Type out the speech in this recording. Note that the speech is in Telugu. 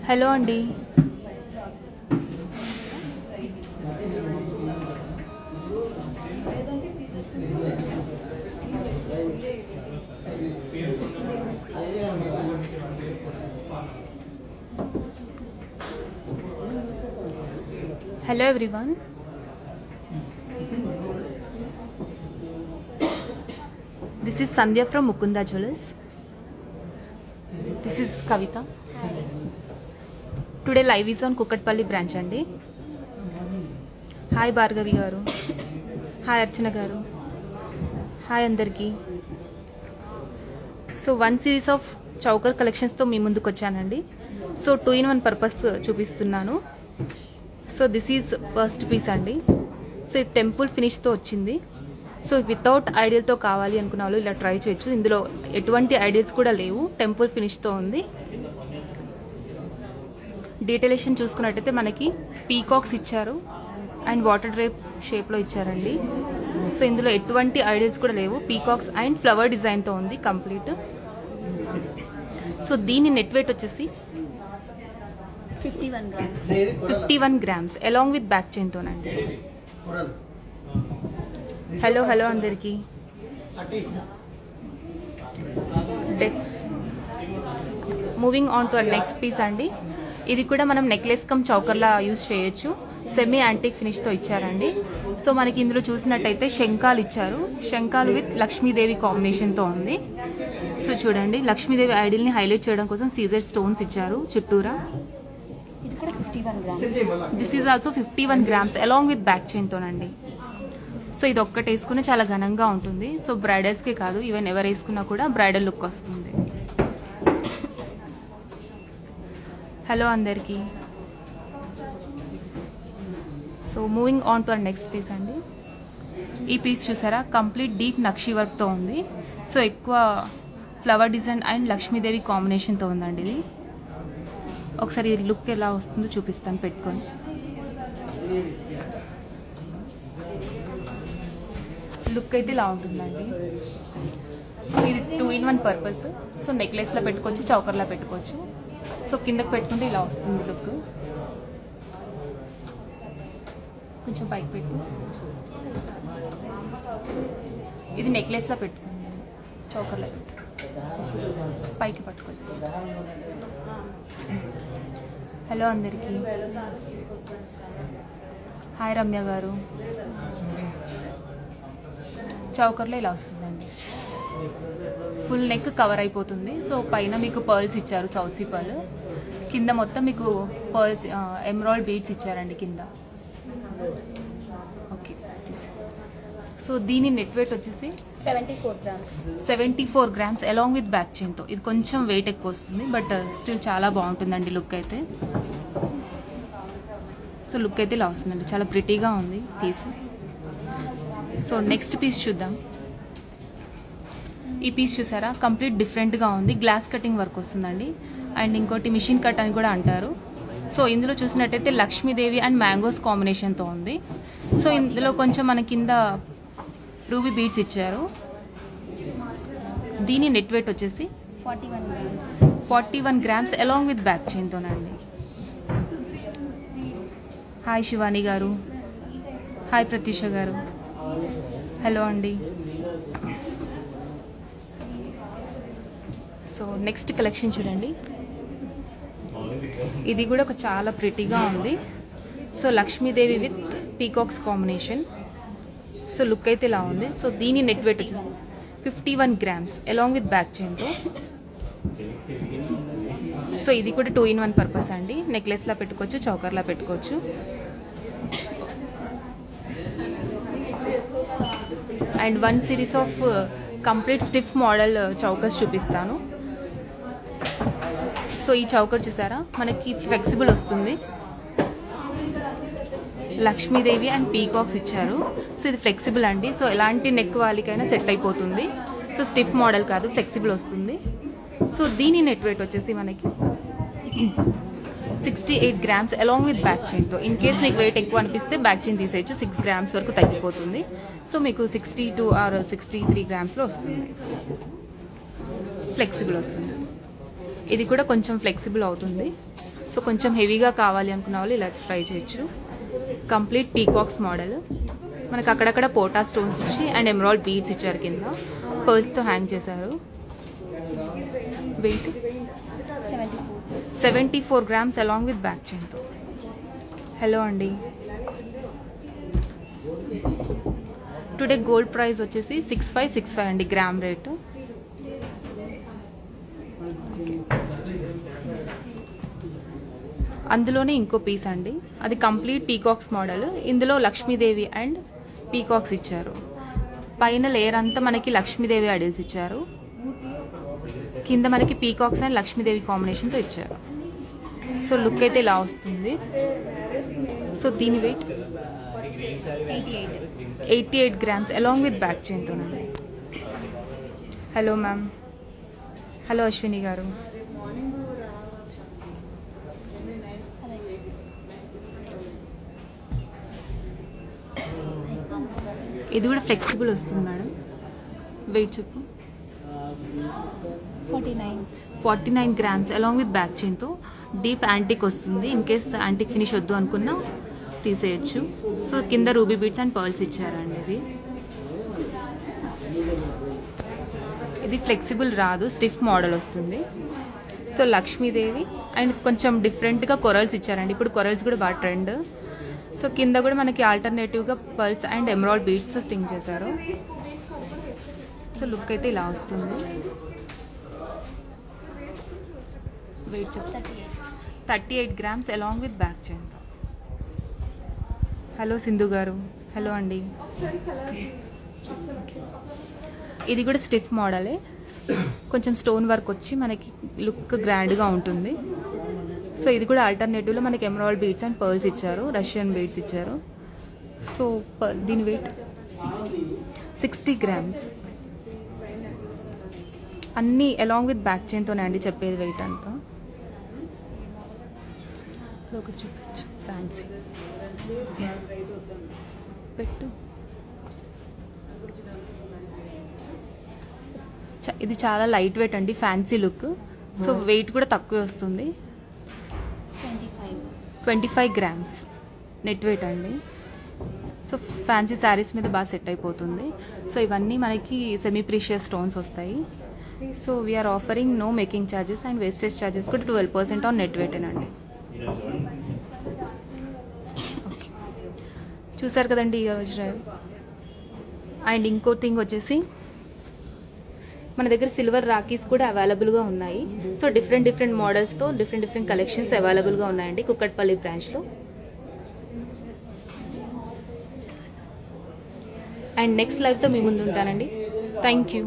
హలో అండి. Hello everyone. This is Sandhya from Mukunda Jewellers. This is Kavita. Today live is on Kukatpalli branch andi. Hi Bhargavi garu. Hi Archana garu. Hi andarki. So one series of chowkar collections తో మీ ముందుకు వచ్చానండి. సో 2-in-1 పర్పస్ చూపిస్తున్నాను. So this is first piece అండి. సో ఇది టెంపుల్ ఫినిష్తో వచ్చింది. సో వితౌట్ ఐడియల్తో కావాలి అనుకున్న వాళ్ళు ఇలా ట్రై చేయొచ్చు. ఇందులో ఎటువంటి ఐడియల్స్ కూడా లేవు, టెంపుల్ ఫినిష్తో ఉంది. డీటెయిలేషన్ చూసుకున్నట్టయితే మనకి పీకాక్స్ ఇచ్చారు అండ్ వాటర్ డ్రేప్ షేప్లో ఇచ్చారండి. సో ఇందులో ఎటువంటి ఐడియల్స్ కూడా లేవు, పీకాక్స్ అండ్ ఫ్లవర్ డిజైన్తో ఉంది కంప్లీట్. సో దీని నెట్ వెయిట్ వచ్చేసి 51 grams along with back chain తోనండి. హలో అందరికి. Moving on to next piece అండి. ఇది కూడా మనం నెక్లెస్ కమ్ చౌకర్లా యూజ్ చేయొచ్చు. సెమీ యాంటిక్ ఫినిష్తో ఇచ్చారండి. సో మనకి ఇందులో చూసినట్టయితే శంఖాలు ఇచ్చారు. శంఖాలు విత్ లక్ష్మీదేవి కాంబినేషన్తో ఉంది. సో చూడండి, లక్ష్మీదేవి ఐడిల్ని హైలైట్ చేయడం కోసం సీజర్ స్టోన్స్ ఇచ్చారు చుట్టూరా. This is also 51 grams along with back chain తోనండి. సో ఇది ఒక్కటి వేసుకుని చాలా ఘనంగా ఉంటుంది. సో బ్రైడల్స్కే కాదు, ఈవెన్ ఎవరు వేసుకున్నా కూడా బ్రైడల్ లుక్ వస్తుంది. హలో అందరికీ. So moving on to our next piece అండి. ఈ పీస్ చూసారా, కంప్లీట్ డీప్ నక్షి వర్క్తో ఉంది. సో ఎక్కువ ఫ్లవర్ డిజైన్ అండ్ లక్ష్మీదేవి కాంబినేషన్తో ఉందండి ఇది. ఒకసారి లుక్ ఎలా వస్తుందో చూపిస్తాను పెట్టుకొని. లుక్ అయితే ఇలా ఉంటుందండి. సో ఇది 2-in-1 పర్పస్. సో నెక్లెస్లో పెట్టుకోవచ్చు, చౌకర్లో పెట్టుకోవచ్చు. సో కిందకి పెట్టుకుంటే ఇలా వస్తుంది లుక్. కొంచెం పైకి పెట్టు. ఇది నెక్లెస్లో పెట్టుకోండి, చౌకర్లో పెట్టు, పైకి పట్టుకోవచ్చు. హలో అందరికీ. హాయ్ రమ్య గారు. చౌకర్లో ఇలా వస్తుందండి. ఫుల్ నెక్ కవర్ అయిపోతుంది. సో పైన మీకు పర్ల్స్ ఇచ్చారు, సౌసీ పర్ల్. కింద మొత్తం మీకు పర్ల్స్ ఎమరాల్డ్ బీడ్స్ ఇచ్చారండి కింద. ఓకే. సో దీని నెట్ వెయిట్ వచ్చేసి 74 grams అలాంగ్ విత్ బ్యాక్ చైన్తో. ఇది కొంచెం వెయిట్ ఎక్కువ వస్తుంది, బట్ స్టిల్ చాలా బాగుంటుందండి లుక్ అయితే. సో లుక్ అయితే ఇలా వస్తుందండి, చాలా ప్రిటీగా ఉంది పీస్. సో నెక్స్ట్ పీస్ చూద్దాం. ఈ పీస్ చూసారా, కంప్లీట్ డిఫరెంట్గా ఉంది. గ్లాస్ కటింగ్ వర్క్ వస్తుందండి. అండ్ ఇంకోటి మిషన్ కట్ అని కూడా అంటారు. సో ఇందులో చూసినట్టయితే లక్ష్మీదేవి అండ్ మ్యాంగోస్ కాంబినేషన్తో ఉంది. సో ఇందులో కొంచెం మన కింద రూబీ బీడ్స్ ఇచ్చారు. దీని నెట్ వెయిట్ వచ్చేసి 41 grams అలాంగ్ విత్ బ్యాక్ చైన్తోనండి. హాయ్ శివాని గారు. హాయ్ ప్రత్యూష గారు. హలో అండి. సో నెక్స్ట్ కలెక్షన్ చూడండి. ఇది కూడా ఒక చాలా ప్రిటీగా ఉంది. So Lakshmidevi with peacocks combination. So look అయితే ఇలా ఉంది. సో దీని నెట్ వెయిట్ వచ్చేసి 51 grams అలాంగ్ విత్ బ్యాక్ చైన్తో. సో ఇది కూడా 2-in-1 పర్పస్ అండి. నెక్లెస్లా పెట్టుకోవచ్చు, చౌకర్లా పెట్టుకోవచ్చు. And one series of complete stiff model chokers చూపిస్తాను. సో ఈ చౌకర్ చూసారా, మనకి ఫ్లెక్సిబుల్ వస్తుంది. లక్ష్మీదేవి అండ్ పీకాక్స్ ఇచ్చారు. సో ఇది ఫ్లెక్సిబుల్ అండి. సో ఎలాంటి నెక్ వాళ్ళకైనా సెట్ అయిపోతుంది. సో స్టిఫ్ మోడల్ కాదు, ఫ్లెక్సిబుల్ వస్తుంది. సో దీని నెట్ వెయిట్ వచ్చేసి మనకి 68 grams అలాంగ్ విత్ బ్యాక్ చైన్తో. ఇన్ కేస్ మీకు వెయిట్ ఎక్కువ అనిపిస్తే బ్యాక్ చైన్ తీసేయచ్చు, 6 grams వరకు తగ్గిపోతుంది. సో మీకు 62 or 63 grams వస్తుంది, ఫ్లెక్సిబుల్ వస్తుంది. ఇది కూడా కొంచెం ఫ్లెక్సిబుల్ అవుతుంది. సో కొంచెం హెవీగా కావాలి అనుకున్న వాళ్ళు ఇలా ట్రై చేయొచ్చు. కంప్లీట్ పీకాక్స్ మోడల్, మనకు అక్కడక్కడ పోటా స్టోన్స్ ఇచ్చి అండ్ ఎమరాల్డ్ బీడ్స్ ఇచ్చారు, కింద పర్ల్స్తో హ్యాంగ్ చేశారు. Weight 74 grams along with back చైన్తో. హలో అండి, టుడే గోల్డ్ ప్రైస్ వచ్చేసి 6565 అండి గ్రామ్ రేటు. అందులోనే ఇంకో పీస్ అండి, అది కంప్లీట్ పీకాక్స్ మోడల్. ఇందులో లక్ష్మీదేవి అండ్ పీకాక్స్ ఇచ్చారు. పైన లేయర్ అంతా మనకి లక్ష్మీదేవి ఐడల్స్ ఇచ్చారు, కింద మనకి పీకాక్స్ అండ్ లక్ష్మీదేవి కాంబినేషన్తో ఇచ్చారు. సో లుక్ అయితే ఇలా వస్తుంది. సో దీని weight 88 grams along with back చైన్తోనండి. హలో మ్యామ్, హలో అశ్విని గారు. ఇది కూడా ఫ్లెక్సిబుల్ వస్తుంది మేడం. వెయిట్ చెప్పు. 49 grams అలాంగ్ విత్ బ్యాక్ చైన్తో. డీప్ యాంటిక్ వస్తుంది, ఇన్ కేస్ యాంటిక్ ఫినిష్ వద్దు అనుకున్నా తీసేయచ్చు. సో కింద రూబీ బీడ్స్ అండ్ పర్ల్స్ ఇచ్చారండి. ఇది ఫ్లెక్సిబుల్ రాదు, స్టిఫ్ మోడల్ వస్తుంది. సో లక్ష్మీదేవి అండ్ కొంచెం డిఫరెంట్గా కొరల్స్ ఇచ్చారండి. ఇప్పుడు కొరల్స్ కూడా బాగా ట్రెండ్. సో కింద కూడా మనకి ఆల్టర్నేటివ్గా పర్ల్స్ అండ్ ఎమరాల్డ్ బీడ్స్తో స్టింగ్ చేశారు. సో లుక్ అయితే ఇలా వస్తుంది. వెయిట్ చెప్తా. 38 grams అలాంగ్ విత్ బ్యాక్ చైన్తో. హలో సింధు గారు. హలో అండి. ఇది కూడా స్టిఫ్ మోడలే, కొంచెం స్టోన్ వర్క్ వచ్చి మనకి లుక్ గ్రాండ్గా ఉంటుంది. సో ఇది కూడా ఆల్టర్నేటివ్లో మనకి ఎమరాల్డ్ బీడ్స్ అండ్ పర్ల్స్ ఇచ్చారు, రష్యన్ బీడ్స్ ఇచ్చారు. సో దీని వెయిట్ 60 grams. అన్నీ అలాంగ్ విత్ బ్యాక్ చైన్తోనే అండి చెప్పేది వెయిట్ అంతా. ఒకటి చూపించు, ఫ్యాన్సీ పెట్టు. ఇది చాలా లైట్ వెయిట్ అండి, ఫ్యాన్సీ లుక్. సో వెయిట్ కూడా తక్కువ వస్తుంది. 25 grams నెట్ వెయిట్ అండి. సో ఫ్యాన్సీ శారీస్ మీద బాగా సెట్ అయిపోతుంది. సో ఇవన్నీ మనకి సెమీ ప్రీషియస్ స్టోన్స్ వస్తాయి. So we are offering no making charges and wastage charges కూడా 12% ఆన్ నెట్ వెయిట్ అండి. ఓకే, చూసారు కదండి ఈరోజు డ్రైవ్. అండ్ ఇంకో థింగ్ వచ్చేసి మన దగ్గర సిల్వర్ రాఖీస్ కూడా అవైలబుల్గా ఉన్నాయి. సో డిఫరెంట్ మోడల్స్తో డిఫరెంట్ కలెక్షన్స్ అవైలబుల్గా ఉన్నాయండి కుక్కట్పల్లి బ్రాంచ్లో. అండ్ నెక్స్ట్ లైవ్తో మీ ముందు ఉంటానండి. Thank you.